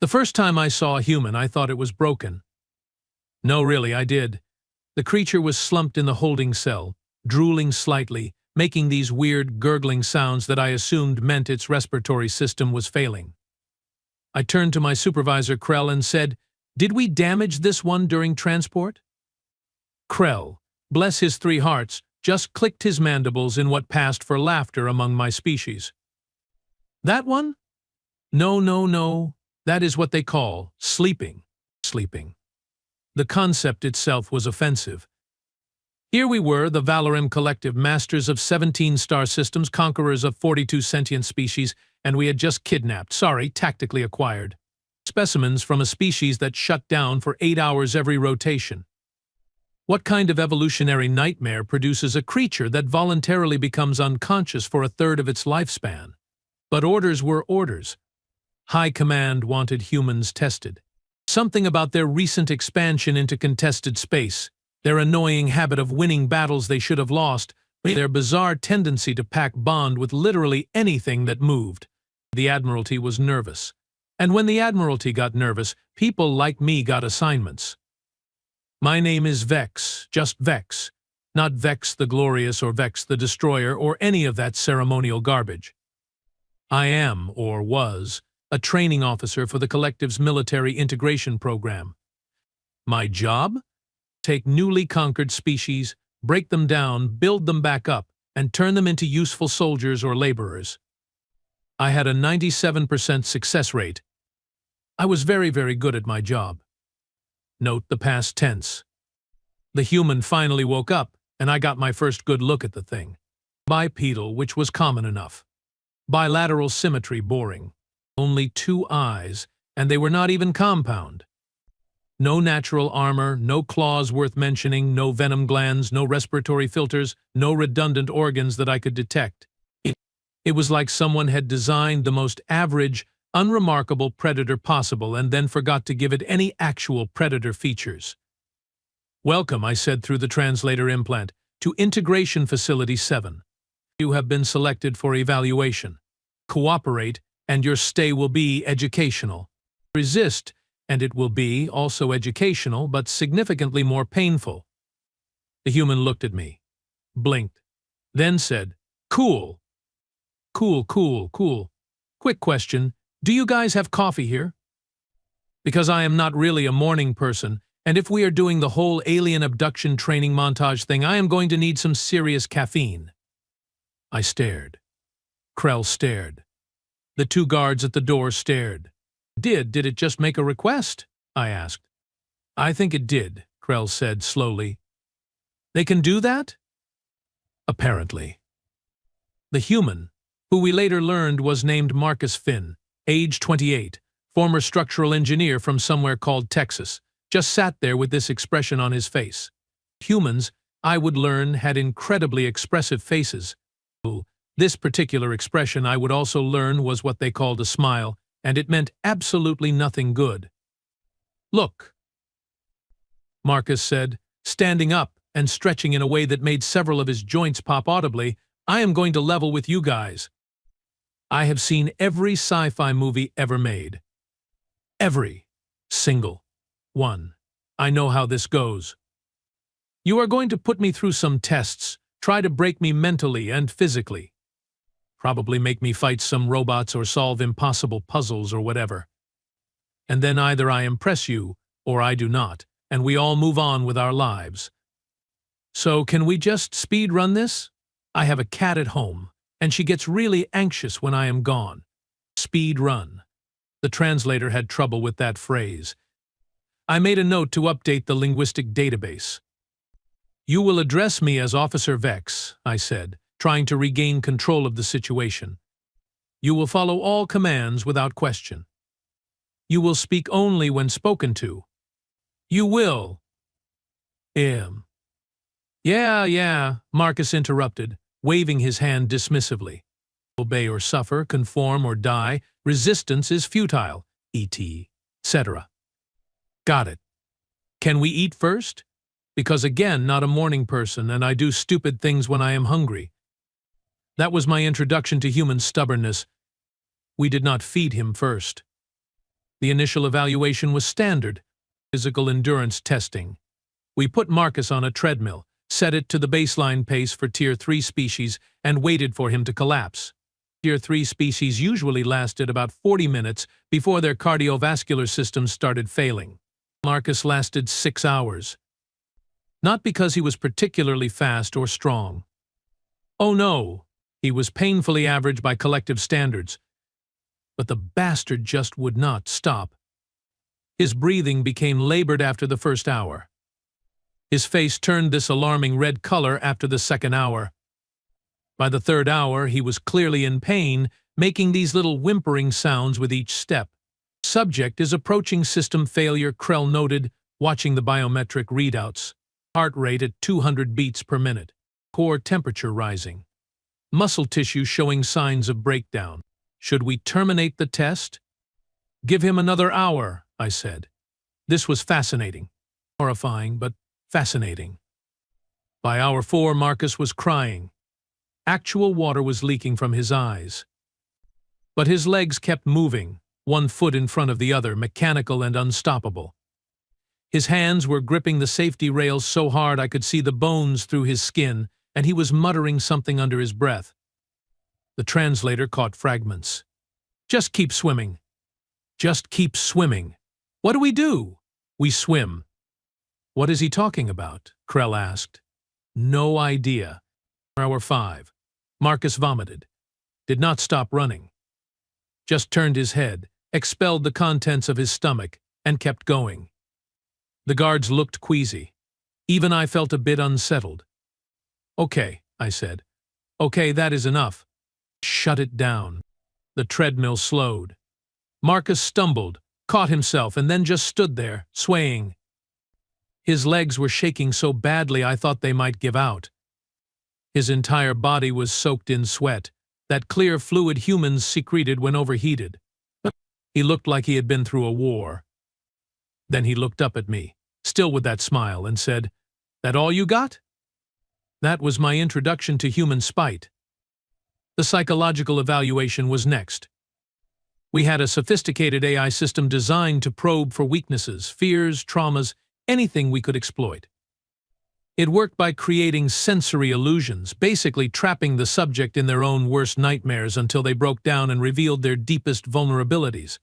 The first time I saw a human, I thought it was broken. No, really, I did. The creature was slumped in the holding cell, drooling slightly, making these weird, gurgling sounds that I assumed meant its respiratory system was failing. I turned to my supervisor, Krell, and said, "Did we damage this one during transport?" Krell, bless his 3 hearts, just clicked his mandibles in what passed for laughter among my species. "That one? No, no, no. That is what they call sleeping. Sleeping." The concept itself was offensive. Here we were, the Valorim Collective, masters of 17 star systems, conquerors of 42 sentient species, and we had just kidnapped, tactically acquired, specimens from a species that shut down for 8 hours every rotation. What kind of evolutionary nightmare produces a creature that voluntarily becomes unconscious for a third of its lifespan? But orders were orders. High Command wanted humans tested. Something about their recent expansion into contested space, their annoying habit of winning battles they should have lost, their bizarre tendency to pack bond with literally anything that moved. The Admiralty was nervous. And when the Admiralty got nervous, people like me got assignments. My name is Vex, just Vex, not Vex the Glorious or Vex the Destroyer or any of that ceremonial garbage. I am, or was, a training officer for the Collective's military integration program. My job? Take newly conquered species, break them down, build them back up, and turn them into useful soldiers or laborers. I had a 97% success rate. I was very, very good at my job. Note the past tense. The human finally woke up, and I got my first good look at the thing. Bipedal, which was common enough. Bilateral symmetry, boring. Only 2 eyes, and they were not even compound. No natural armor, no claws worth mentioning, no venom glands, no respiratory filters, no redundant organs that I could detect. It was like someone had designed the most average, unremarkable predator possible and then forgot to give it any actual predator features. "Welcome," I said through the translator implant, "to Integration Facility 7. You have been selected for evaluation. Cooperate, and your stay will be educational. Resist, and it will be also educational, but significantly more painful." The human looked at me, blinked, then said, "Cool. Cool, cool, cool. Quick question, do you guys have coffee here? Because I am not really a morning person, and if we are doing the whole alien abduction training montage thing, I am going to need some serious caffeine." I stared. Krell stared. The 2 guards at the door stared. Did it just make a request?" I asked. "I think it did," Krell said slowly. "They can do that?" "Apparently." The human, who we later learned was named Marcus Finn, age 28, former structural engineer from somewhere called Texas, just sat there with this expression on his face. Humans, I would learn, had incredibly expressive faces. This particular expression, I would also learn, was what they called a smile, and it meant absolutely nothing good. "Look," Marcus said, standing up and stretching in a way that made several of his joints pop audibly, "I am going to level with you guys. I have seen every sci-fi movie ever made. Every single one. I know how this goes. You are going to put me through some tests, try to break me mentally and physically. Probably make me fight some robots or solve impossible puzzles or whatever. And then either I impress you or I do not, and we all move on with our lives. So can we just speed run this? I have a cat at home, and she gets really anxious when I am gone. Speed run." The translator had trouble with that phrase. I made a note to update the linguistic database. "You will address me as Officer Vex," I said, trying to regain control of the situation. "You will follow all commands without question. You will speak only when spoken to. You will—" Yeah, Marcus interrupted, waving his hand dismissively. "Obey or suffer, conform or die, resistance is futile, etc. Got it. Can we eat first? Because again, not a morning person, and I do stupid things when I am hungry." That was my introduction to human stubbornness. We did not feed him first. The initial evaluation was standard, physical endurance testing. We put Marcus on a treadmill, set it to the baseline pace for Tier 3 species, and waited for him to collapse. Tier 3 species usually lasted about 40 minutes before their cardiovascular systems started failing. Marcus lasted 6 hours. Not because he was particularly fast or strong. Oh no, he was painfully average by collective standards. But the bastard just would not stop. His breathing became labored after the first hour. His face turned this alarming red color after the second hour. By the third hour, he was clearly in pain, making these little whimpering sounds with each step. Subject is approaching system failure, Krell noted, watching the biometric readouts. Heart rate at 200 beats per minute. Core temperature rising. Muscle tissue showing signs of breakdown. Should we terminate the test? Give him another hour, I said. This was fascinating. Horrifying, but fascinating. By hour 4, Marcus was crying. Actual water was leaking from his eyes. But his legs kept moving, one foot in front of the other, mechanical and unstoppable. His hands were gripping the safety rails so hard I could see the bones through his skin, and he was muttering something under his breath. The translator caught fragments. Just keep swimming. Just keep swimming. What do we do? We swim. What is he talking about? Krell asked. No idea. Hour 5. Marcus vomited. Did not stop running. Just turned his head, expelled the contents of his stomach, and kept going. The guards looked queasy. Even I felt a bit unsettled. Okay, I said. Okay, that is enough. Shut it down. The treadmill slowed. Marcus stumbled, caught himself, and then just stood there, swaying. His legs were shaking so badly I thought they might give out. His entire body was soaked in sweat, that clear fluid humans secreted when overheated. He looked like he had been through a war. Then he looked up at me, still with that smile, and said, "That all you got?" That was my introduction to human spite. The psychological evaluation was next. We had a sophisticated AI system designed to probe for weaknesses, fears, traumas, anything we could exploit. It worked by creating sensory illusions, basically trapping the subject in their own worst nightmares until they broke down and revealed their deepest vulnerabilities.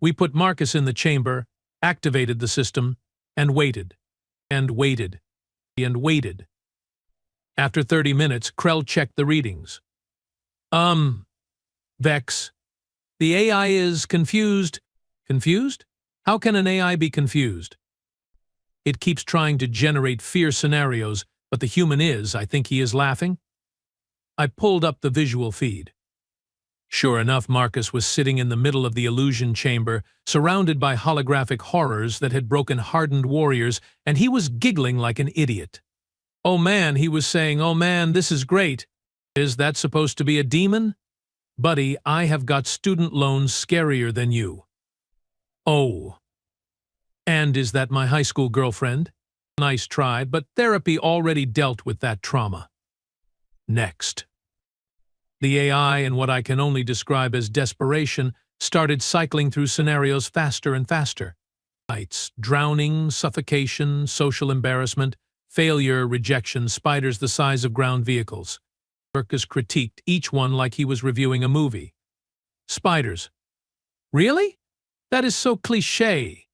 We put Marcus in the chamber, activated the system, and waited, and waited, and waited. After 30 minutes, Krell checked the readings. Vex. The AI is confused. Confused? How can an AI be confused? It keeps trying to generate fear scenarios, but the human is, I think he is laughing. I pulled up the visual feed. Sure enough, Marcus was sitting in the middle of the illusion chamber, surrounded by holographic horrors that had broken hardened warriors, and he was giggling like an idiot. Oh man, he was saying, oh man, this is great. Is that supposed to be a demon? Buddy, I have got student loans scarier than you. Oh. And is that my high school girlfriend? Nice try, but therapy already dealt with that trauma. Next. The AI, in what I can only describe as desperation, started cycling through scenarios faster and faster. Heights, drowning, suffocation, social embarrassment, failure, rejection, spiders the size of ground vehicles. Marcus critiqued each one like he was reviewing a movie. Spiders. Really? That is so cliché.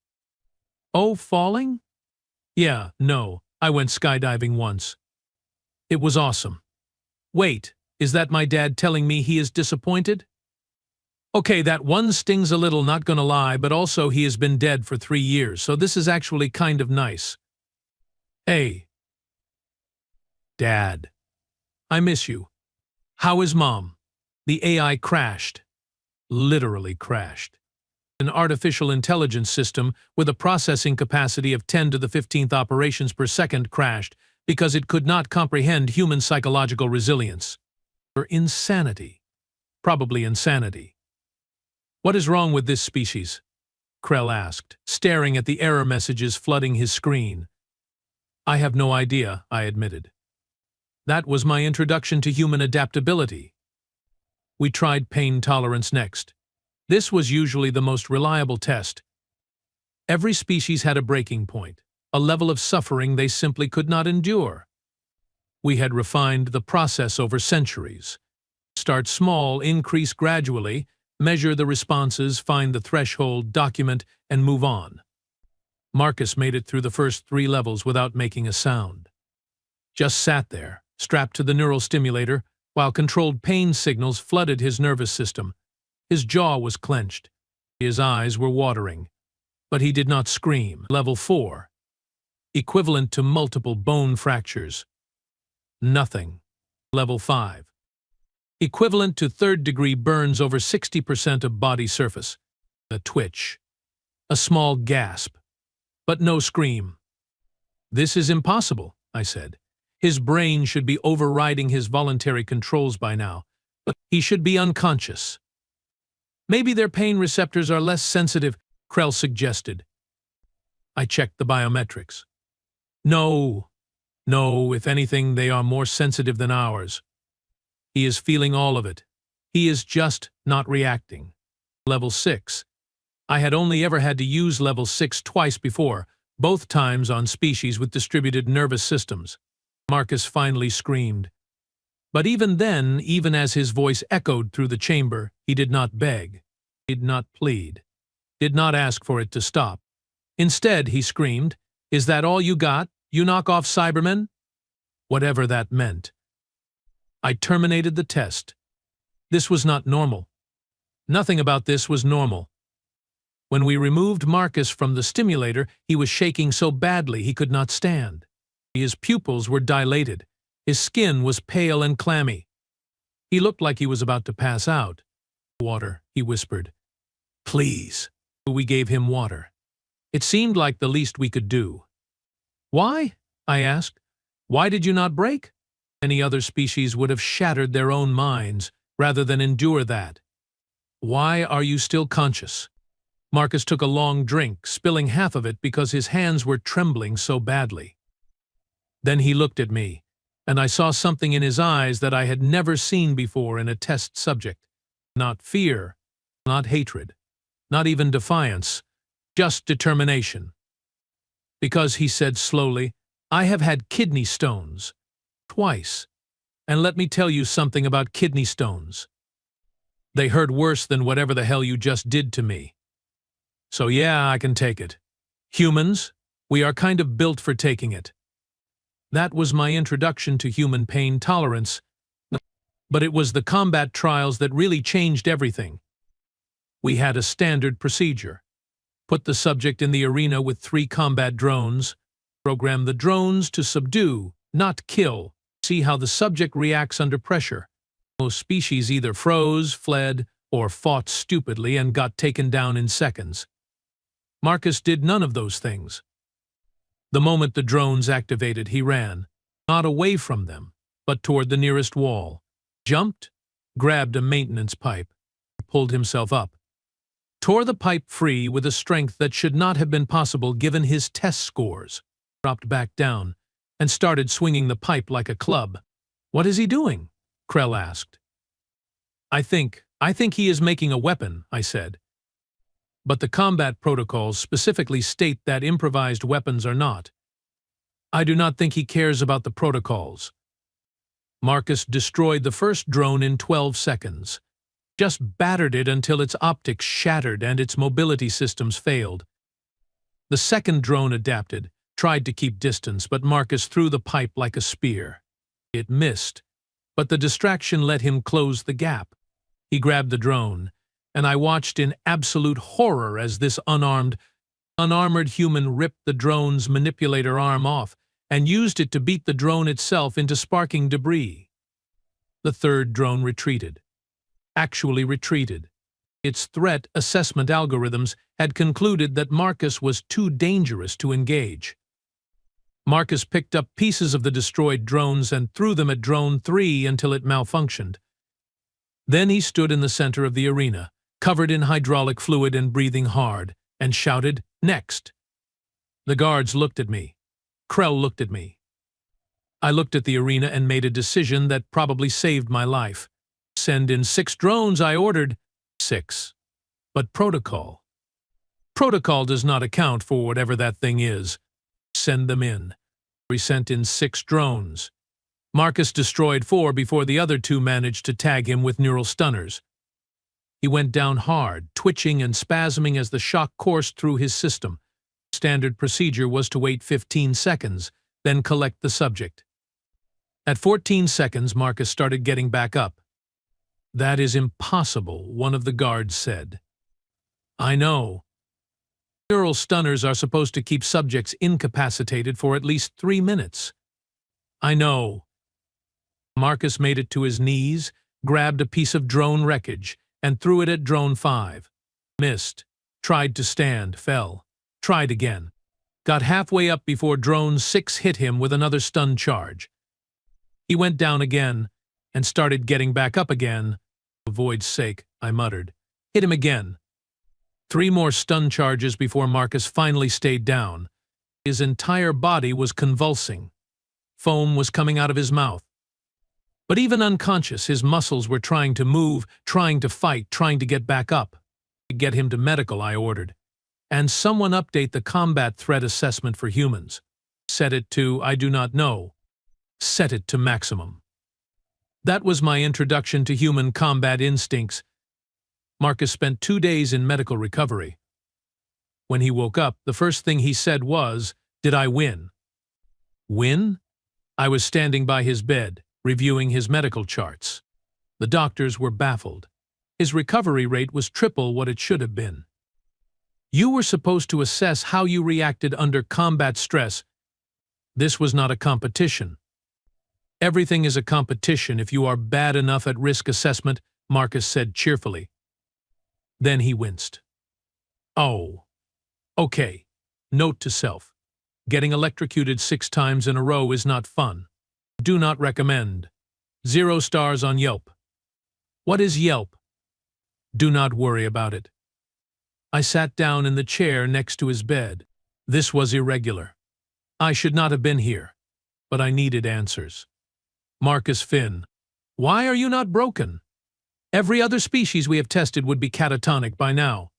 Oh, falling? Yeah, no, I went skydiving once. It was awesome. Wait, is that my dad telling me he is disappointed? Okay, that one stings a little, not gonna lie, but also he has been dead for 3 years, so this is actually kind of nice. Hey. Dad. I miss you. How is Mom? The AI crashed. Literally crashed. An artificial intelligence system with a processing capacity of 10 to the 15th operations per second crashed because it could not comprehend human psychological resilience. Or insanity. Probably insanity. What is wrong with this species? Krell asked, staring at the error messages flooding his screen. I have no idea, I admitted. That was my introduction to human adaptability. We tried pain tolerance next. This was usually the most reliable test. Every species had a breaking point, a level of suffering they simply could not endure. We had refined the process over centuries. Start small, increase gradually, measure the responses, find the threshold, document, and move on. Marcus made it through the first 3 levels without making a sound. Just sat there, strapped to the neural stimulator, while controlled pain signals flooded his nervous system. His jaw was clenched. His eyes were watering. But he did not scream. Level 4. Equivalent to multiple bone fractures. Nothing. Level 5. Equivalent to third-degree burns over 60% of body surface. A twitch. A small gasp. But no scream. This is impossible, I said. His brain should be overriding his voluntary controls by now, but he should be unconscious. Maybe their pain receptors are less sensitive, Krell suggested. I checked the biometrics. No, if anything, they are more sensitive than ours. He is feeling all of it. He is just not reacting. Level 6. I had only ever had to use level 6 twice before, both times on species with distributed nervous systems. Marcus finally screamed. But even then, even as his voice echoed through the chamber, he did not beg, did not plead, did not ask for it to stop. Instead, he screamed, "Is that all you got, you knock-off Cybermen?" Whatever that meant. I terminated the test. This was not normal. Nothing about this was normal. When we removed Marcus from the stimulator, he was shaking so badly he could not stand. His pupils were dilated. His skin was pale and clammy. He looked like he was about to pass out. "Water," he whispered. "Please." We gave him water. It seemed like the least we could do. "Why?" I asked. "Why did you not break?" Any other species would have shattered their own minds rather than endure that. "Why are you still conscious?" Marcus took a long drink, spilling half of it because his hands were trembling so badly. Then he looked at me, and I saw something in his eyes that I had never seen before in a test subject. Not fear, not hatred, not even defiance, just determination. "Because," he said slowly, "I have had kidney stones. Twice. And let me tell you something about kidney stones. They hurt worse than whatever the hell you just did to me. So yeah, I can take it. Humans, we are kind of built for taking it." That was my introduction to human pain tolerance, but it was the combat trials that really changed everything. We had a standard procedure. Put the subject in the arena with 3 combat drones, program the drones to subdue, not kill, see how the subject reacts under pressure. Most species either froze, fled, or fought stupidly and got taken down in seconds. Marcus did none of those things. The moment the drones activated, he ran, not away from them, but toward the nearest wall, jumped, grabbed a maintenance pipe, pulled himself up, tore the pipe free with a strength that should not have been possible given his test scores, dropped back down, and started swinging the pipe like a club. "What is he doing?" Krell asked. I think he is making a weapon," I said. "But the combat protocols specifically state that improvised weapons are not. I do not think he cares about the protocols." Marcus destroyed the first drone in 12 seconds. Just battered it until its optics shattered and its mobility systems failed. The second drone adapted, tried to keep distance, but Marcus threw the pipe like a spear. It missed, but the distraction let him close the gap. He grabbed the drone, and I watched in absolute horror as this unarmored human ripped the drone's manipulator arm off and used it to beat the drone itself into sparking debris. The third drone retreated. Actually retreated. Its threat assessment algorithms had concluded that Marcus was too dangerous to engage. Marcus picked up pieces of the destroyed drones and threw them at Drone 3 until it malfunctioned. Then he stood in the center of the arena, covered in hydraulic fluid and breathing hard, and shouted, "Next!" The guards looked at me. Krell looked at me. I looked at the arena and made a decision that probably saved my life. "Send in 6 drones," I ordered. 6. But protocol. Protocol does not account for whatever that thing is. Send them in. We sent in 6 drones. Marcus destroyed 4 before the other 2 managed to tag him with neural stunners. He went down hard, twitching and spasming as the shock coursed through his system. Standard procedure was to wait 15 seconds, then collect the subject. At 14 seconds, Marcus started getting back up. "That is impossible," one of the guards said. "I know. Neural stunners are supposed to keep subjects incapacitated for at least 3 minutes." "I know." Marcus made it to his knees, grabbed a piece of drone wreckage, and threw it at drone 5. Missed. Tried to stand, fell. Tried again. Got halfway up before drone 6 hit him with another stun charge. He went down again and started getting back up again. "For avoid's sake," I muttered. "Hit him again." 3 more stun charges before Marcus finally stayed down. His entire body was convulsing. Foam was coming out of his mouth. But even unconscious, his muscles were trying to move, trying to fight, trying to get back up. "Get him to medical," I ordered. "And someone update the combat threat assessment for humans. Set it to, I do not know. Set it to maximum." That was my introduction to human combat instincts. Marcus spent 2 days in medical recovery. When he woke up, the first thing he said was, "Did I win?" Win? I was standing by his bed, reviewing his medical charts. The doctors were baffled. His recovery rate was triple what it should have been. "You were supposed to assess how you reacted under combat stress. This was not a competition." "Everything is a competition if you are bad enough at risk assessment," Marcus said cheerfully. Then he winced. "Oh. Okay. Note to self. Getting electrocuted 6 times in a row is not fun. Do not recommend. 0 stars on Yelp." "What is Yelp?" "Do not worry about it." I sat down in the chair next to his bed. This was irregular. I should not have been here, but I needed answers. "Marcus Finn, why are you not broken? Every other species we have tested would be catatonic by now.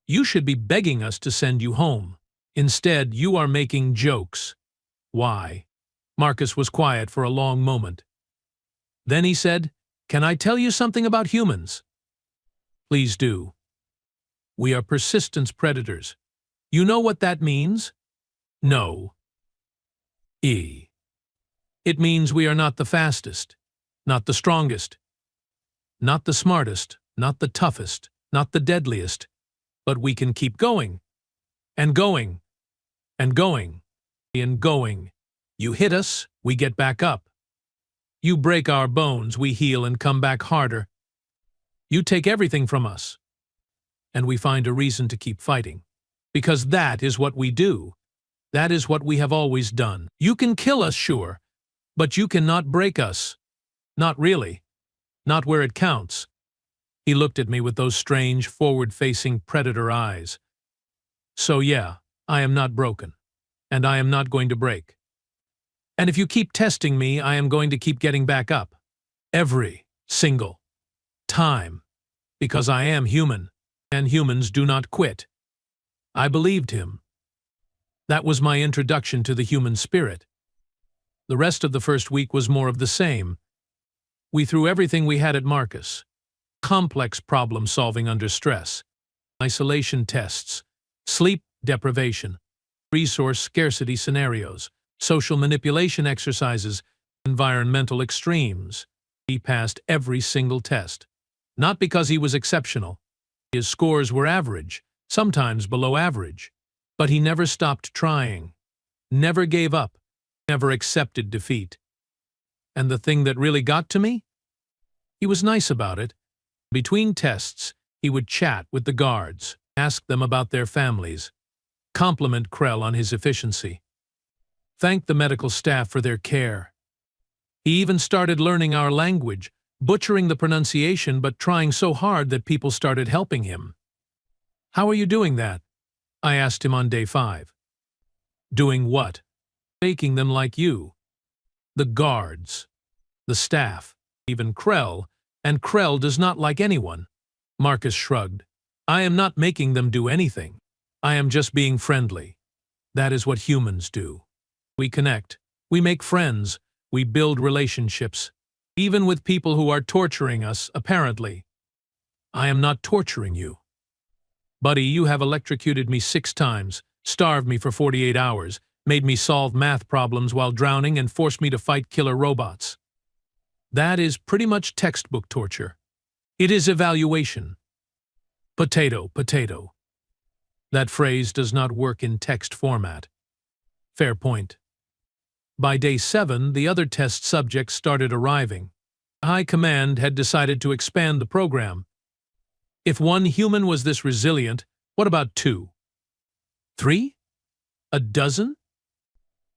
You should be begging us to send you home. Instead, you are making jokes. Why?" Marcus was quiet for a long moment. Then he said, "Can I tell you something about humans?" "Please do." "We are persistence predators. You know what that means?" "No." It means we are not the fastest, not the strongest, not the smartest, not the toughest, not the deadliest, but we can keep going, and going, and going, and going. You hit us, we get back up. You break our bones, we heal and come back harder. You take everything from us, and we find a reason to keep fighting. Because that is what we do. That is what we have always done. You can kill us, sure, but you cannot break us. Not really. Not where it counts." He looked at me with those strange, forward-facing predator eyes. "So yeah, I am not broken, and I am not going to break. And if you keep testing me, I am going to keep getting back up. Every single time. Because I am human, and humans do not quit." I believed him. That was my introduction to the human spirit. The rest of the first week was more of the same. We threw everything we had at Marcus. Complex problem-solving under stress, isolation tests, sleep deprivation, resource scarcity scenarios, social manipulation exercises, environmental extremes. He passed every single test. Not because he was exceptional. His scores were average, sometimes below average. But he never stopped trying, never gave up, never accepted defeat. And the thing that really got to me? He was nice about it. Between tests, he would chat with the guards, ask them about their families, compliment Krell on his efficiency, thank the medical staff for their care. He even started learning our language, butchering the pronunciation but trying so hard that people started helping him. "How are you doing that?" I asked him on day 5. "Doing what?" "Making them like you. The guards, the staff, even Krell, and Krell does not like anyone." Marcus shrugged. I am not making them do anything. I am just being friendly. That is what humans do. We connect. We make friends. We build relationships. Even with people who are torturing us, apparently. I am not torturing you. Buddy, you have electrocuted me 6 times, starved me for 48 hours, made me solve math problems while drowning, and forced me to fight killer robots. That is pretty much textbook torture. It is evaluation. Potato, potato. That phrase does not work in text format. Fair point. By day 7, the other test subjects started arriving. High Command had decided to expand the program. If 1 human was this resilient, what about 2? 3? A dozen?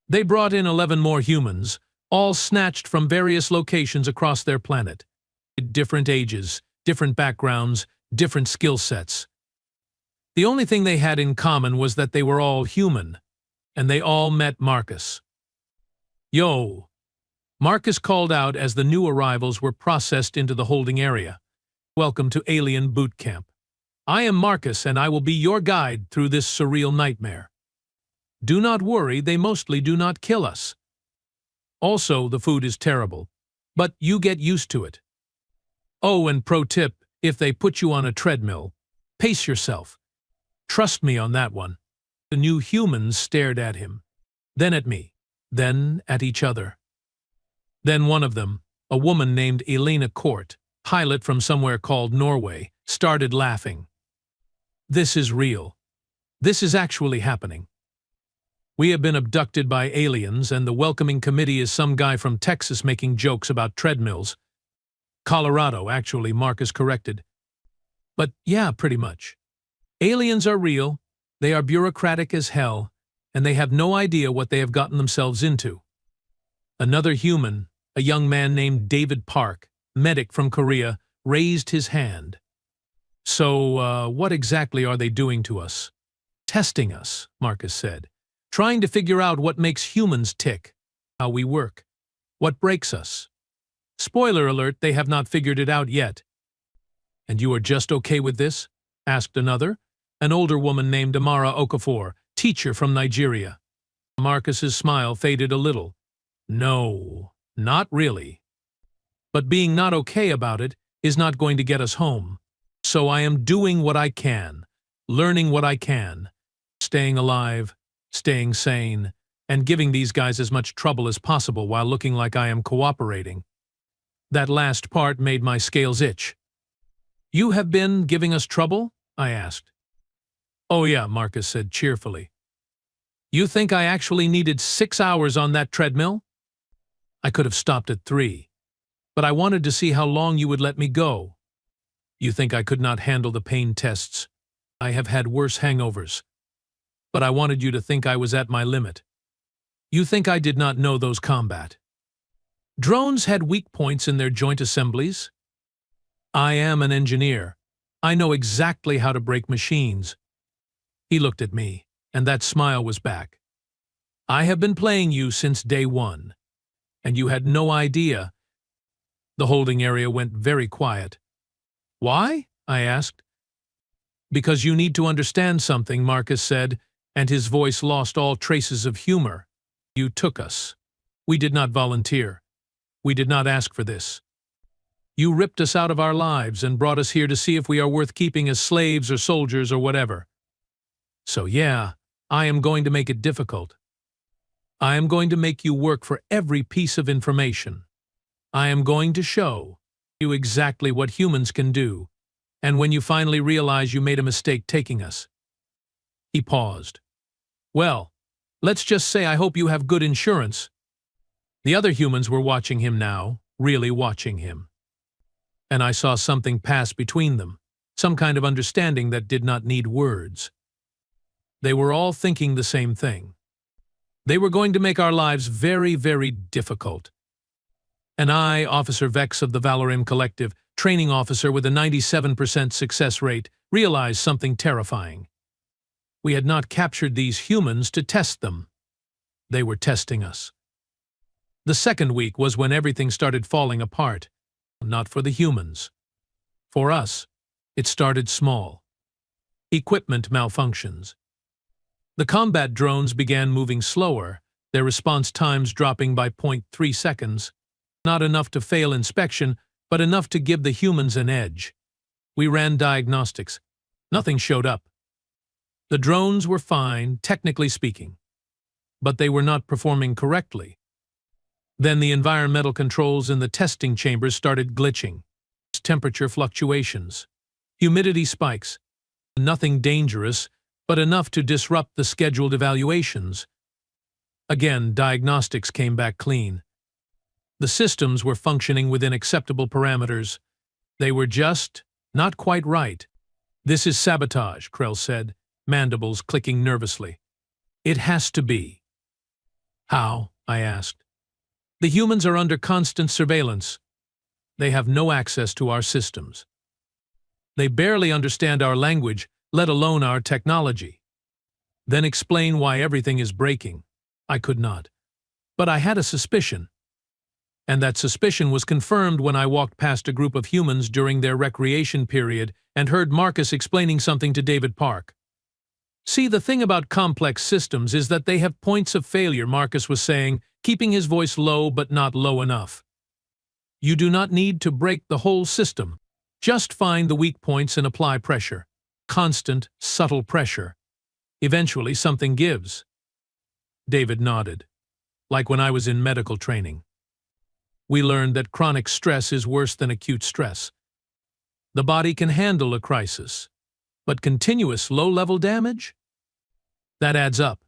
They brought in 11 more humans, all snatched from various locations across their planet. Different ages, different backgrounds, different skill sets. The only thing they had in common was that they were all human, and they all met Marcus. Yo! Marcus called out as the new arrivals were processed into the holding area. Welcome to Alien Boot Camp. I am Marcus, and I will be your guide through this surreal nightmare. Do not worry, they mostly do not kill us. Also, the food is terrible, but you get used to it. Oh, and pro tip, if they put you on a treadmill, pace yourself. Trust me on that one. The new humans stared at him, then at me, then at each other. Then one of them, a woman named Elena Court, pilot from somewhere called Norway, started laughing. This is real. This is actually happening. We have been abducted by aliens, and the welcoming committee is some guy from Texas making jokes about treadmills. Colorado, actually, Marcus corrected. But yeah, pretty much. Aliens are real, they are bureaucratic as hell, and they have no idea what they have gotten themselves into. Another human, a young man named David Park, medic from Korea, raised his hand. So, what exactly are they doing to us? Testing us, Marcus said. Trying to figure out what makes humans tick, how we work, what breaks us. Spoiler alert, they have not figured it out yet. And you are just okay with this? Asked another, an older woman named Amara Okafor, teacher from Nigeria. Marcus's smile faded a little. No, not really. But being not okay about it is not going to get us home. So I am doing what I can, learning what I can, staying alive, staying sane, and giving these guys as much trouble as possible while looking like I am cooperating. That last part made my scales itch. You have been giving us trouble? I asked. Oh yeah, Marcus said cheerfully. You think I actually needed 6 hours on that treadmill? I could have stopped at 3, but I wanted to see how long you would let me go. You think I could not handle the pain tests? I have had worse hangovers. But I wanted you to think I was at my limit. You think I did not know those combat drones had weak points in their joint assemblies? I am an engineer. I know exactly how to break machines. He looked at me, and that smile was back. I have been playing you since day 1, and you had no idea. The holding area went very quiet. Why? I asked. Because you need to understand something, Marcus said, and his voice lost all traces of humor. You took us. We did not volunteer. We did not ask for this. You ripped us out of our lives and brought us here to see if we are worth keeping as slaves or soldiers or whatever. So yeah, I am going to make it difficult. I am going to make you work for every piece of information. I am going to show you exactly what humans can do, and when you finally realize you made a mistake taking us. He paused. Well, let's just say I hope you have good insurance. The other humans were watching him now, really watching him. And I saw something pass between them, some kind of understanding that did not need words. They were all thinking the same thing. They were going to make our lives very, very difficult. And I, Officer Vex of the Valorim Collective, training officer with a 97% success rate, realized something terrifying. We had not captured these humans to test them. They were testing us. The second week was when everything started falling apart. Not for the humans. For us, it started small. Equipment malfunctions. The combat drones began moving slower, their response times dropping by 0.3 seconds. Not enough to fail inspection, but enough to give the humans an edge. We ran diagnostics. Nothing showed up. The drones were fine, technically speaking, but they were not performing correctly. Then the environmental controls in the testing chambers started glitching. Temperature fluctuations, humidity spikes. Nothing dangerous, but enough to disrupt the scheduled evaluations. Again, diagnostics came back clean. The systems were functioning within acceptable parameters. They were just not quite right. "This is sabotage," Krell said, mandibles clicking nervously. "It has to be." "How?" I asked. "The humans are under constant surveillance. They have no access to our systems. They barely understand our language, let alone our technology." "Then explain why everything is breaking." I could not. But I had a suspicion. And that suspicion was confirmed when I walked past a group of humans during their recreation period and heard Marcus explaining something to David Park. "See, the thing about complex systems is that they have points of failure," Marcus was saying, keeping his voice low but not low enough. "You do not need to break the whole system. Just find the weak points and apply pressure. Constant, subtle pressure. Eventually something gives." David nodded. "Like when I was in medical training. We learned that chronic stress is worse than acute stress. The body can handle a crisis, but continuous low-level damage? That adds up."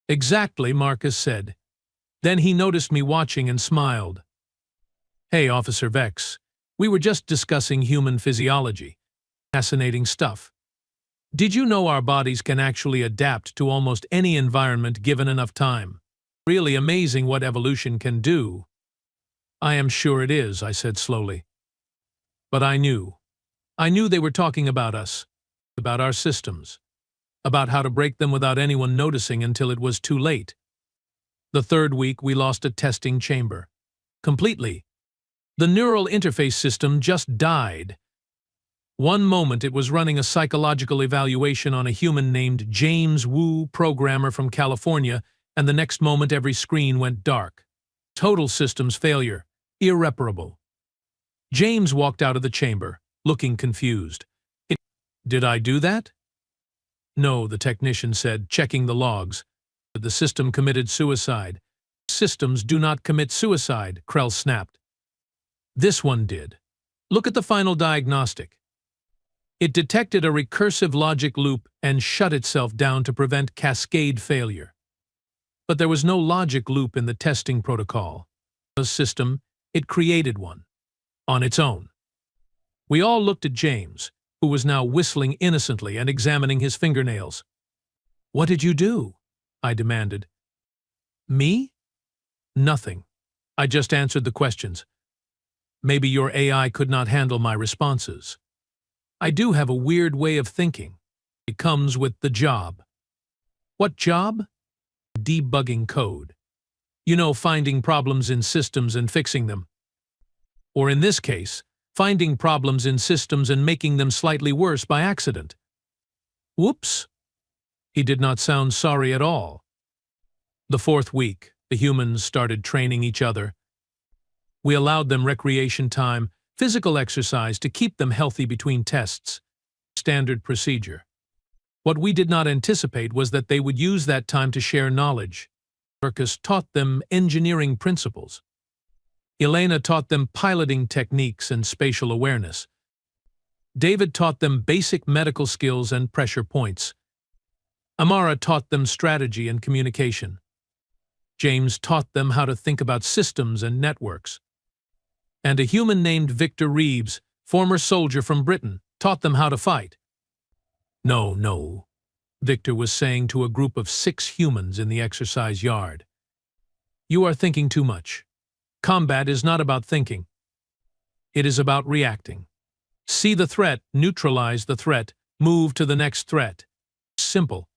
"Exactly," Marcus said. Then he noticed me watching and smiled. "Hey, Officer Vex, we were just discussing human physiology. Fascinating stuff. Did you know our bodies can actually adapt to almost any environment given enough time? Really amazing what evolution can do." "I am sure it is," I said slowly. But I knew they were talking about us, about our systems, about how to break them without anyone noticing until it was too late. The third week, we lost a testing chamber. Completely. The neural interface system just died. One moment it was running a psychological evaluation on a human named James Wu, programmer from California, and the next moment every screen went dark. Total systems failure. Irreparable. James walked out of the chamber, looking confused. "Did I do that?" "No," the technician said, checking the logs. "The system committed suicide." "Systems do not commit suicide," Krell snapped. "This one did. Look at the final diagnostic. It detected a recursive logic loop and shut itself down to prevent cascade failure. But there was no logic loop in the testing protocol. The system, it created one. On its own." We all looked at James, who was now whistling innocently and examining his fingernails. "What did you do?" I demanded. "Me? Nothing. I just answered the questions. Maybe your AI could not handle my responses. I do have a weird way of thinking. It comes with the job." "What job?" "Debugging code. You know, finding problems in systems and fixing them. Or in this case, finding problems in systems and making them slightly worse by accident." "Whoops." He did not sound sorry at all. The fourth week, the humans started training each other. We allowed them recreation time, physical exercise to keep them healthy between tests. Standard procedure. What we did not anticipate was that they would use that time to share knowledge. Marcus taught them engineering principles. Elena taught them piloting techniques and spatial awareness. David taught them basic medical skills and pressure points. Amara taught them strategy and communication. James taught them how to think about systems and networks. And a human named Victor Reeves, former soldier from Britain, taught them how to fight. No, Victor was saying to a group of 6 humans in the exercise yard. "You are thinking too much. Combat is not about thinking. It is about reacting. See the threat, neutralize the threat, move to the next threat. Simple."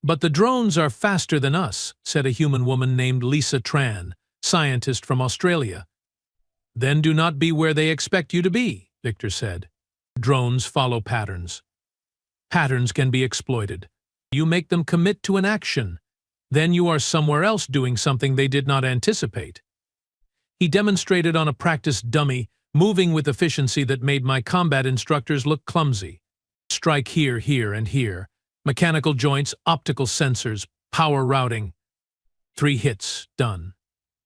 "But the drones are faster than us," said a human woman named Lisa Tran, scientist from Australia. "Then do not be where they expect you to be," Victor said. "Drones follow patterns. Patterns can be exploited. You make them commit to an action. Then you are somewhere else doing something they did not anticipate. He demonstrated on a practice dummy, moving with efficiency that made my combat instructors look clumsy. Strike here, here, and here. Mechanical joints, optical sensors, power routing. 3 hits, done.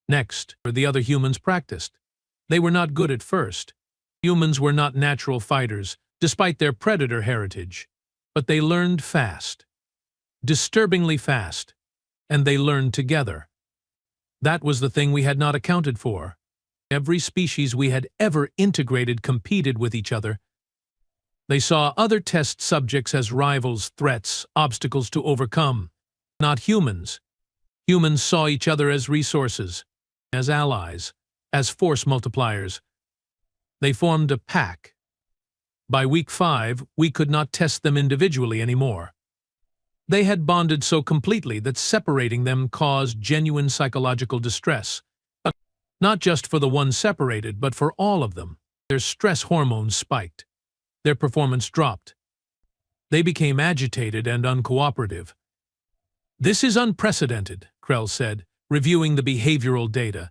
Next, the other humans practiced. They were not good at first. Humans were not natural fighters, despite their predator heritage. But they learned fast. Disturbingly fast. And they learned together. That was the thing we had not accounted for. Every species we had ever integrated competed with each other. They saw other test subjects as rivals, threats, obstacles to overcome. Not humans. Humans saw each other as resources, as allies, as force multipliers. They formed a pack. By week 5, we could not test them individually anymore. They had bonded so completely that separating them caused genuine psychological distress. Not just for the one separated, but for all of them. Their stress hormones spiked. Their performance dropped. They became agitated and uncooperative. "This is unprecedented," Krell said, reviewing the behavioral data.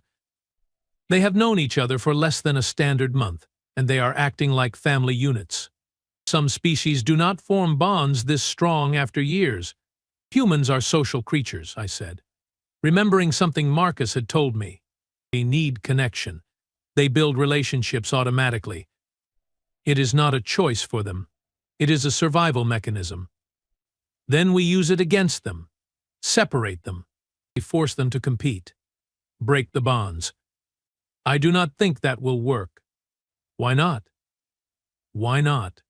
"They have known each other for less than a standard month, and they are acting like family units. Some species do not form bonds this strong after years. Humans are social creatures," I said, remembering something Marcus had told me. They need connection. They build relationships automatically. It is not a choice for them. It is a survival mechanism. Then we use it against them. Separate them. We force them to compete. Break the bonds. I do not think that will work. Why not? Why not?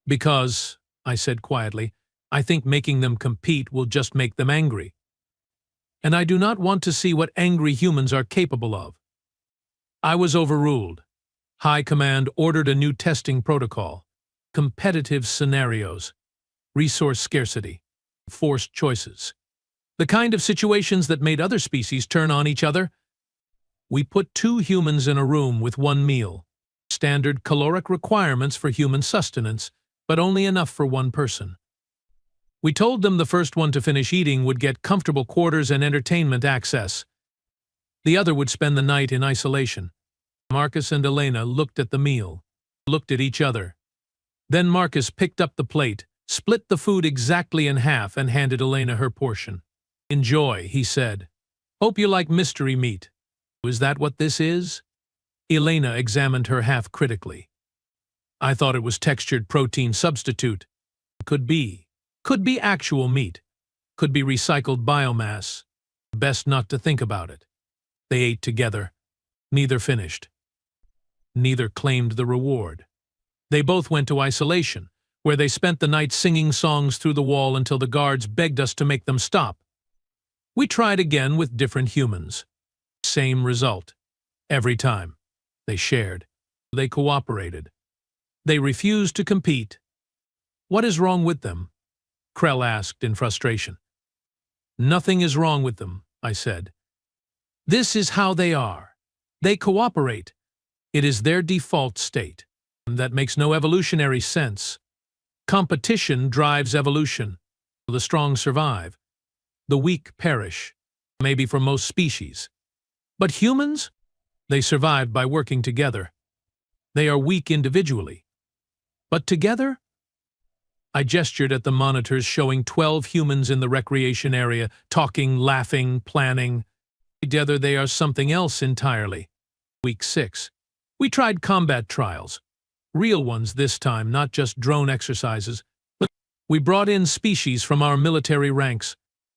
Because, I said quietly, I think making them compete will just make them angry. And I do not want to see what angry humans are capable of. I was overruled. High Command ordered a new testing protocol. Competitive scenarios. Resource scarcity. Forced choices. The kind of situations that made other species turn on each other. We put 2 humans in a room with 1 meal. Standard caloric requirements for human sustenance, but only enough for 1 person. We told them the first one to finish eating would get comfortable quarters and entertainment access. The other would spend the night in isolation. Marcus and Elena looked at the meal, looked at each other. Then Marcus picked up the plate, split the food exactly in half, and handed Elena her portion. "Enjoy," he said. "Hope you like mystery meat." "Is that what this is?" Elena examined her half critically. "I thought it was textured protein substitute." Could be actual meat. Could be recycled biomass. Best not to think about it." They ate together. Neither finished. Neither claimed the reward. They both went to isolation, where they spent the night singing songs through the wall until the guards begged us to make them stop. We tried again with different humans. Same result. Every time. They shared. They cooperated. They refused to compete. "What is wrong with them?" Krell asked in frustration. "Nothing is wrong with them," I said. "This is how they are. They cooperate. It is their default state. That makes no evolutionary sense. Competition drives evolution. The strong survive. The weak perish. Maybe for most species. But humans? They survive by working together. They are weak individually. But together? I gestured at the monitors showing 12 humans in the recreation area, talking, laughing, planning. Together they are something else entirely. Week 6. We tried combat trials. Real ones this time, not just drone exercises. We brought in species from our military ranks,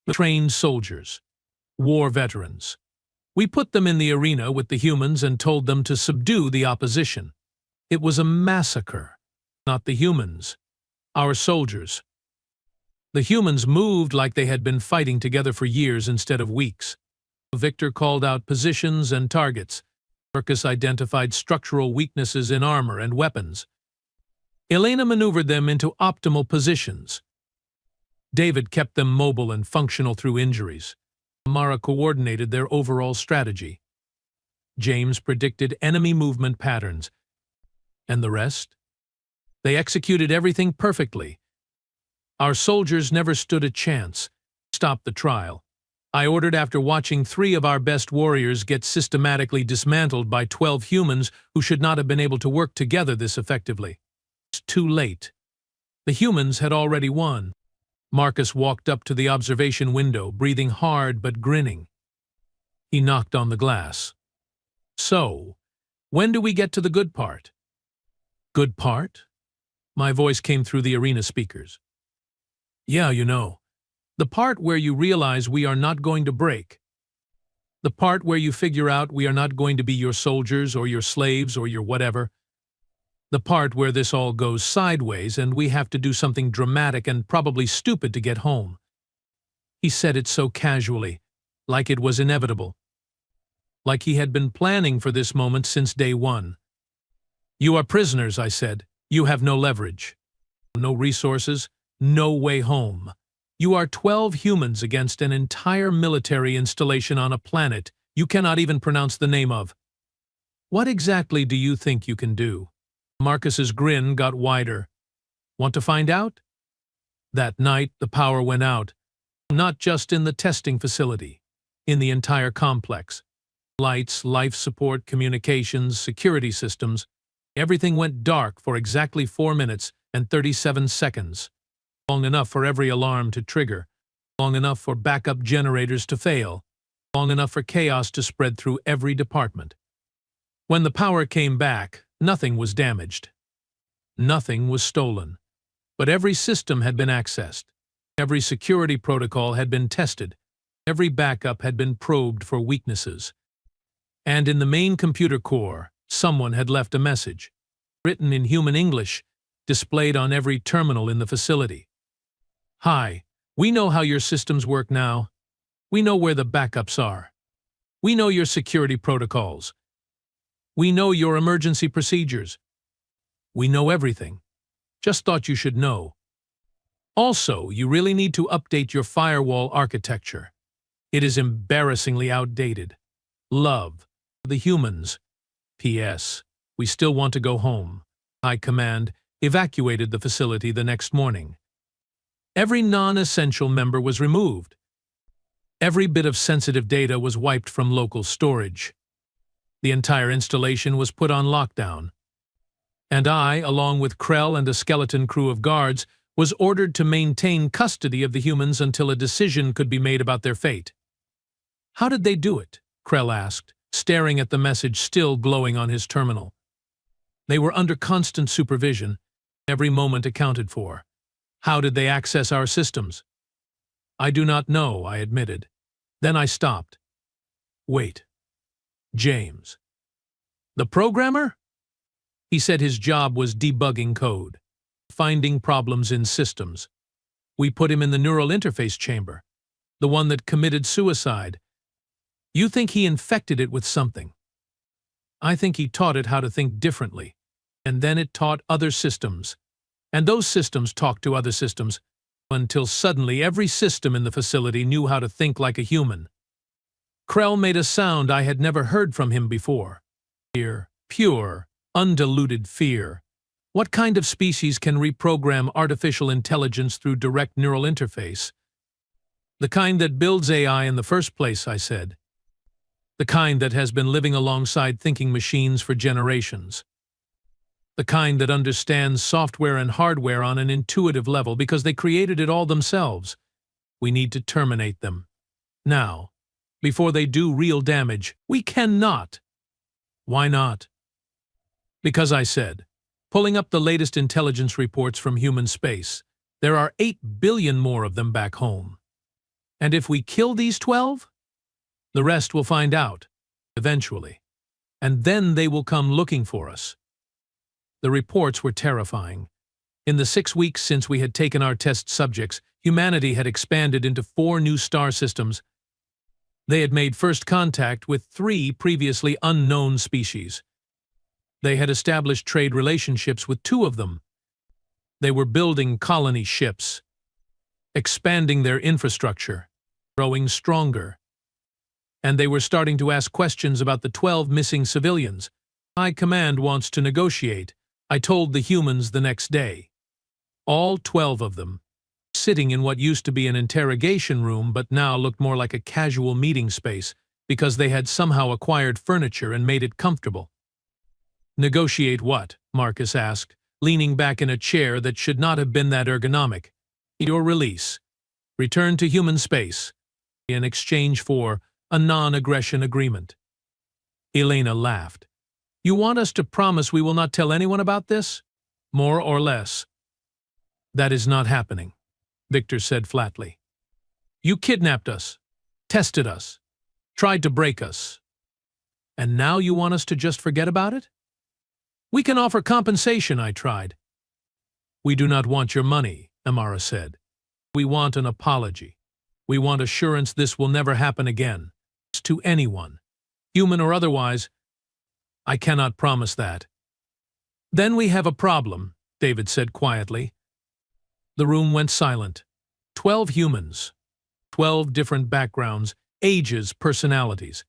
trained soldiers, war veterans. We put them in the arena with the humans and told them to subdue the opposition. It was a massacre. Not the humans. Our soldiers. The humans moved like they had been fighting together for years instead of weeks. Victor called out positions and targets. Marcus identified structural weaknesses in armor and weapons. Elena maneuvered them into optimal positions. David kept them mobile and functional through injuries. Mara coordinated their overall strategy. James predicted enemy movement patterns. And the rest? They executed everything perfectly. Our soldiers never stood a chance. Stop the trial. I ordered after watching 3 of our best warriors get systematically dismantled by 12 humans who should not have been able to work together this effectively. It's too late. The humans had already won. Marcus walked up to the observation window, breathing hard but grinning. He knocked on the glass. So, when do we get to the good part? Good part? My voice came through the arena speakers. Yeah, you know. The part where you realize we are not going to break. The part where you figure out we are not going to be your soldiers or your slaves or your whatever. The part where this all goes sideways and we have to do something dramatic and probably stupid to get home. He said it so casually, like it was inevitable. Like he had been planning for this moment since day one. You are prisoners, I said. You have no leverage. No resources, no way home. You are 12 humans against an entire military installation on a planet you cannot even pronounce the name of. What exactly do you think you can do? Marcus's grin got wider. Want to find out? That night, the power went out. Not just in the testing facility, in the entire complex. Lights, life support, communications, security systems. Everything went dark for exactly 4 minutes and 37 seconds. Long enough for every alarm to trigger. Long enough for backup generators to fail. Long enough for chaos to spread through every department. When the power came back, nothing was damaged. Nothing was stolen. But every system had been accessed. Every security protocol had been tested. Every backup had been probed for weaknesses. And in the main computer core, someone had left a message, written in human English, displayed on every terminal in the facility. Hi, we know how your systems work now. We know where the backups are. We know your security protocols. We know your emergency procedures. We know everything. Just thought you should know. Also, you really need to update your firewall architecture. It is embarrassingly outdated. Love. The humans. P.S. We still want to go home. High Command evacuated the facility the next morning. Every non-essential member was removed. Every bit of sensitive data was wiped from local storage. The entire installation was put on lockdown. And I, along with Krell and a skeleton crew of guards, was ordered to maintain custody of the humans until a decision could be made about their fate. How did they do it? Krell asked, staring at the message still glowing on his terminal. They were under constant supervision, every moment accounted for. How did they access our systems? I do not know, I admitted. Then I stopped. Wait. James. The programmer? He said his job was debugging code, finding problems in systems. We put him in the neural interface chamber, the one that committed suicide. You think he infected it with something. I think he taught it how to think differently, and then it taught other systems. And those systems talked to other systems, until suddenly every system in the facility knew how to think like a human. Krell made a sound I had never heard from him before. Fear, pure, undiluted fear. What kind of species can reprogram artificial intelligence through direct neural interface? The kind that builds AI in the first place, I said. The kind that has been living alongside thinking machines for generations. The kind that understands software and hardware on an intuitive level because they created it all themselves. We need to terminate them. Now, before they do real damage. We cannot. Why not? Because I said, pulling up the latest intelligence reports from human space, there are 8 billion more of them back home. And if we kill these 12, the rest will find out, eventually. And then they will come looking for us. The reports were terrifying. In the 6 weeks since we had taken our test subjects, humanity had expanded into 4 new star systems. They had made first contact with 3 previously unknown species. They had established trade relationships with 2 of them. They were building colony ships, expanding their infrastructure, growing stronger. And they were starting to ask questions about the 12 missing civilians. High Command wants to negotiate, I told the humans the next day. All 12 of them. sitting in what used to be an interrogation room but now looked more like a casual meeting space because they had somehow acquired furniture and made it comfortable. "Negotiate what?" Marcus asked, leaning back in a chair that should not have been that ergonomic. "Your release. Return to human space in exchange for a non-aggression agreement." Elena laughed. "You want us to promise we will not tell anyone about this? More or less." "That is not happening," Victor said flatly. "You kidnapped us, tested us, tried to break us. And now you want us to just forget about it?" "We can offer compensation," I tried. "We do not want your money," Amara said. "We want an apology. We want assurance this will never happen again. To anyone, human or otherwise. I cannot promise that." "Then we have a problem," David said quietly. The room went silent. 12 humans. 12 different backgrounds, ages, personalities.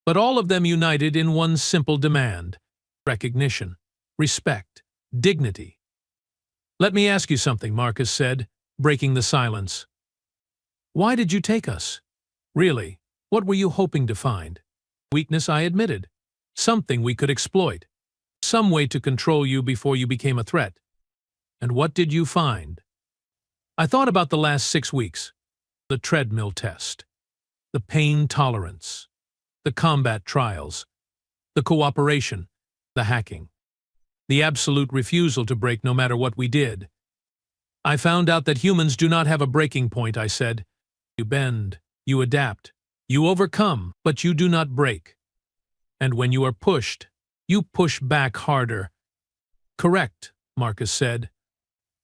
But all of them united in one simple demand: recognition, respect, dignity. "Let me ask you something," Marcus said, breaking the silence. "Why did you take us? Really, what were you hoping to find?" "Weakness," I admitted. "Something we could exploit. Some way to control you before you became a threat." "And what did you find?" I thought about the last 6 weeks. The treadmill test. The pain tolerance. The combat trials. The cooperation. The hacking. The absolute refusal to break no matter what we did. "I found out that humans do not have a breaking point," I said. "You bend, you adapt, you overcome, but you do not break. And when you are pushed, you push back harder." "Correct," Marcus said.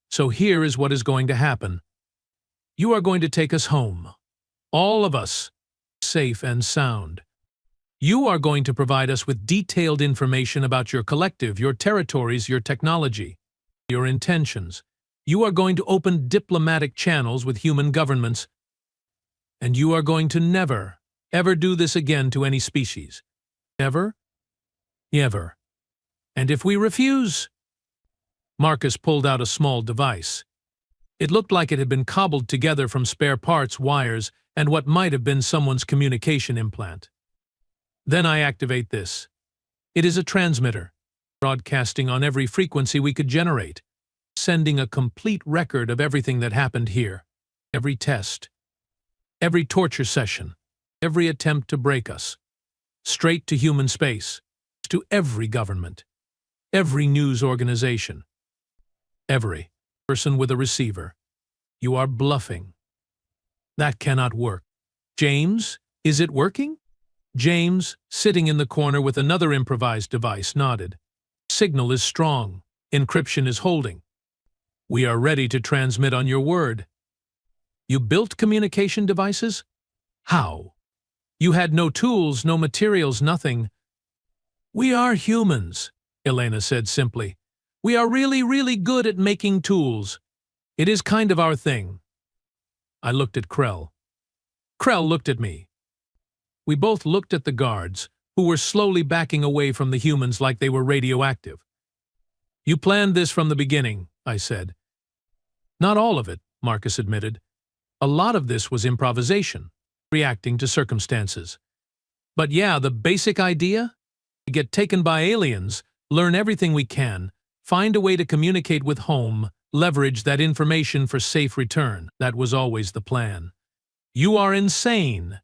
"So here is what is going to happen. You are going to take us home. All of us, safe and sound. You are going to provide us with detailed information about your collective, your territories, your technology, your intentions. You are going to open diplomatic channels with human governments. And you are going to never, ever do this again to any species. Ever? Ever. And if we refuse..." Marcus pulled out a small device. It looked like it had been cobbled together from spare parts, wires, and what might have been someone's communication implant. "Then I activate this. It is a transmitter, broadcasting on every frequency we could generate, sending a complete record of everything that happened here. Every test, every torture session, every attempt to break us. Straight to human space, to every government, every news organization, every person with a receiver. You are bluffing. That cannot work." "James, is it working?" James, sitting in the corner with another improvised device, nodded. "Signal is strong. Encryption is holding. We are ready to transmit on your word." "You built communication devices? How? You had no tools, no materials, nothing." "We are humans," Elena said simply. "We are really, really good at making tools. It is kind of our thing." I looked at Krell. Krell looked at me. We both looked at the guards, who were slowly backing away from the humans like they were radioactive. "You planned this from the beginning," I said. "Not all of it," Marcus admitted. "A lot of this was improvisation, reacting to circumstances. But yeah, the basic idea? Get taken by aliens, learn everything we can, find a way to communicate with home, leverage that information for safe return. That was always the plan." "You are insane."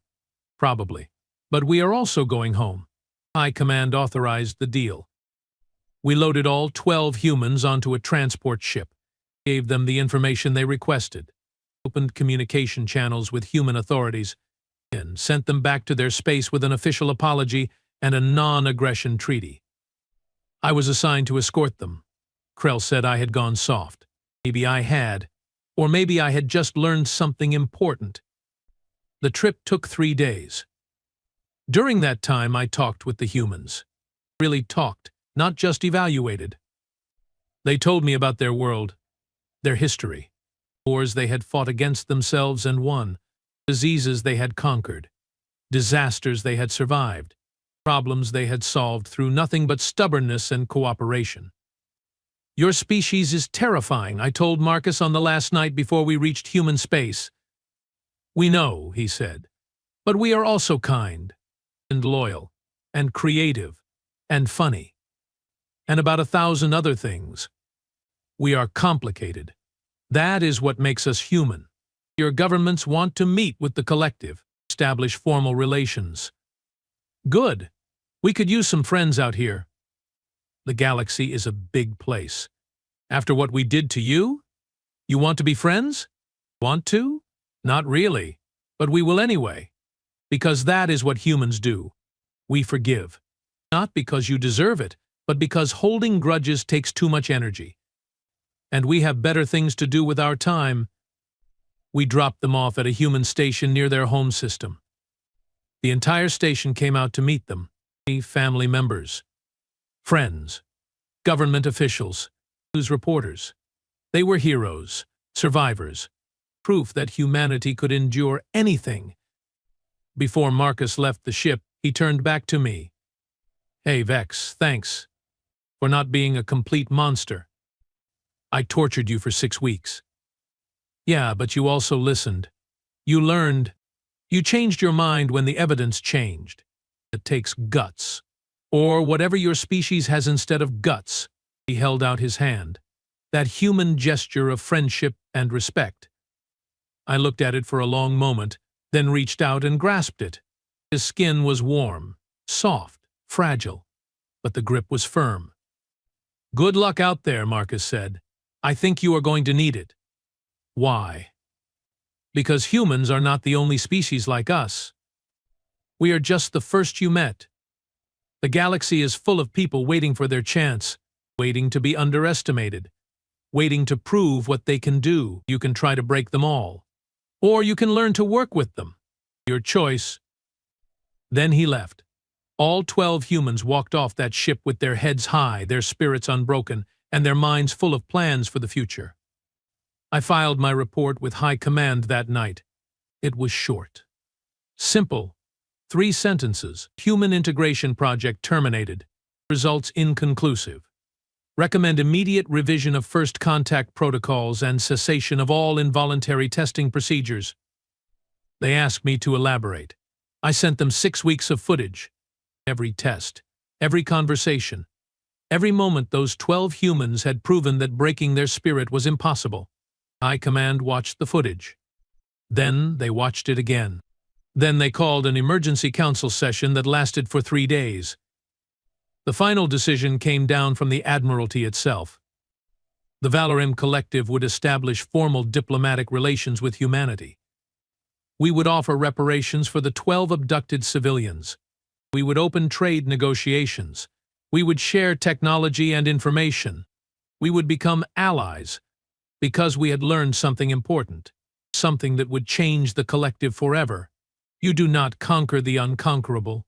"Probably. But we are also going home." High Command authorized the deal. We loaded all 12 humans onto a transport ship, gave them the information they requested, opened communication channels with human authorities, and sent them back to their space with an official apology and a non-aggression treaty. I was assigned to escort them. Krell said I had gone soft. Maybe I had, or maybe I had just learned something important. The trip took 3 days. During that time, I talked with the humans. Really talked, not just evaluated. They told me about their world, their history, wars they had fought against themselves and won, diseases they had conquered, disasters they had survived, problems they had solved through nothing but stubbornness and cooperation. Your species is terrifying, I told Marcus on the last night before we reached human space. We know, he said, but we are also kind, and loyal, and creative, and funny, and about 1,000 other things. We are complicated. That is what makes us human. Your governments want to meet with the collective, establish formal relations. Good. We could use some friends out here. The galaxy is a big place. After what we did to you? You want to be friends? Want to? Not really. But we will anyway. Because that is what humans do. We forgive. Not because you deserve it, but because holding grudges takes too much energy. And we have better things to do with our time. We dropped them off at a human station near their home system. The entire station came out to meet them. Family members, friends, government officials, news reporters. They were heroes, survivors, proof that humanity could endure anything. Before Marcus left the ship, he turned back to me. Hey, Vex, thanks for not being a complete monster. I tortured you for 6 weeks. Yeah, but you also listened. You learned. You changed your mind when the evidence changed. It takes guts. Or whatever your species has instead of guts. He held out his hand. That human gesture of friendship and respect. I looked at it for a long moment, then reached out and grasped it. His skin was warm, soft, fragile, but the grip was firm. Good luck out there, Marcus said. I think you are going to need it. Why? Because humans are not the only species like us. We are just the first you met. The galaxy is full of people waiting for their chance, waiting to be underestimated, waiting to prove what they can do. You can try to break them all. Or you can learn to work with them. Your choice. Then he left. All 12 humans walked off that ship with their heads high, their spirits unbroken, and their minds full of plans for the future. I filed my report with High Command that night. It was short. Simple. 3 sentences. Human integration project terminated. Results inconclusive. Recommend immediate revision of first contact protocols and cessation of all involuntary testing procedures. They asked me to elaborate. I sent them 6 weeks of footage. Every test, every conversation, every moment those 12 humans had proven that breaking their spirit was impossible. High Command watched the footage. Then they watched it again. Then they called an emergency council session that lasted for 3 days. The final decision came down from the Admiralty itself. The Valorim Collective would establish formal diplomatic relations with humanity. We would offer reparations for the 12 abducted civilians. We would open trade negotiations. We would share technology and information. We would become allies because we had learned something important, something that would change the collective forever. You do not conquer the unconquerable.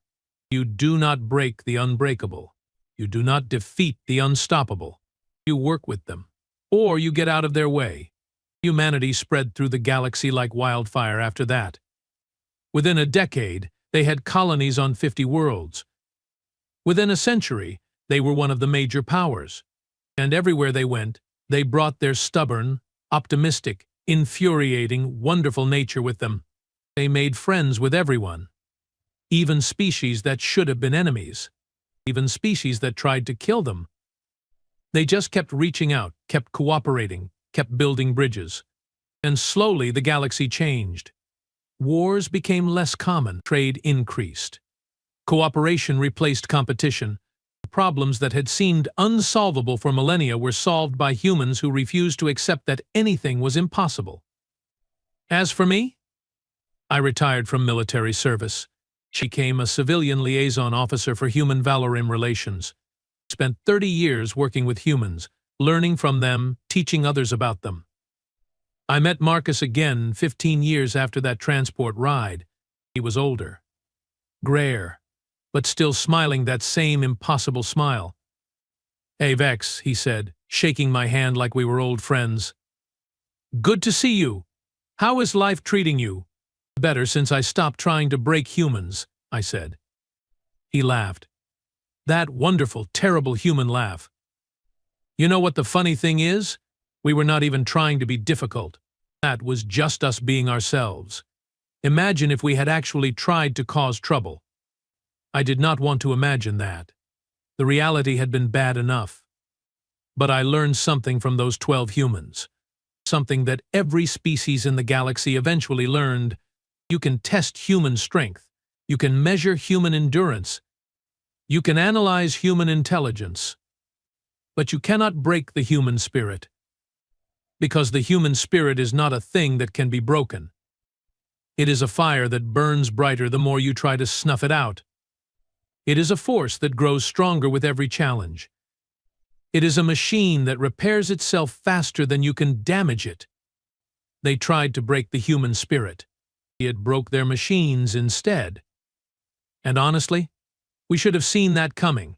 You do not break the unbreakable. You do not defeat the unstoppable. You work with them, or you get out of their way. Humanity spread through the galaxy like wildfire after that. Within a decade, they had colonies on 50 worlds. Within a century, they were one of the major powers. And everywhere they went, they brought their stubborn, optimistic, infuriating, wonderful nature with them. They made friends with everyone. Even species that should have been enemies. Even species that tried to kill them. They just kept reaching out, kept cooperating, kept building bridges. And slowly the galaxy changed. Wars became less common, trade increased. Cooperation replaced competition. Problems that had seemed unsolvable for millennia were solved by humans who refused to accept that anything was impossible. As for me, I retired from military service. Became a civilian liaison officer for human Valorim relations. Spent 30 years working with humans, learning from them, teaching others about them. I met Marcus again 15 years after that transport ride. He was older, grayer, but still smiling that same impossible smile. Hey, Vex, he said, shaking my hand like we were old friends. Good to see you. How is life treating you? Better since I stopped trying to break humans, I said. He laughed. That wonderful, terrible human laugh. You know what the funny thing is? We were not even trying to be difficult. That was just us being ourselves. Imagine if we had actually tried to cause trouble. I did not want to imagine that. The reality had been bad enough. But I learned something from those 12 humans. Something that every species in the galaxy eventually learned. You can test human strength. You can measure human endurance. You can analyze human intelligence. But you cannot break the human spirit. Because the human spirit is not a thing that can be broken. It is a fire that burns brighter the more you try to snuff it out. It is a force that grows stronger with every challenge. It is a machine that repairs itself faster than you can damage it. They tried to break the human spirit. It broke their machines instead. And honestly, we should have seen that coming.